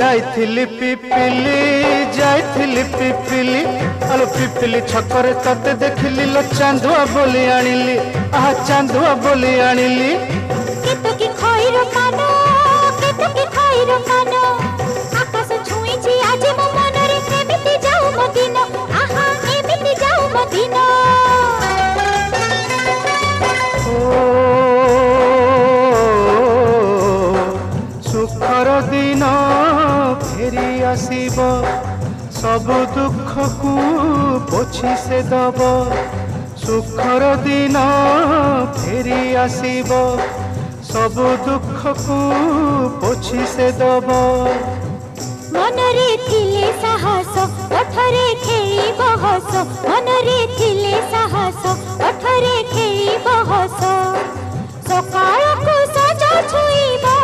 जाइथिली पिपिली जाइथिली पिपिली आलो पिपिली छकरे तते देखिली लो चांदुआ बोली आनिली आहा चांदुआ बोली आनिली केतकी खइर कानो केतकी खइर कानो आकाश छुईची आज मो मनरे एमिति जाऊ मो दिन आहा एमिति जाऊ मो दिन सुखर दिन फेरी आसीब सब दुख को पोछि से दब सुखर दिन फेरी आसीब सब दुख को पोछि से दब मनरे थिले साहस ओठरे खेली बहस मनरे थिले साहस ओठरे खेली बहस सकाळ को सजा छुईबा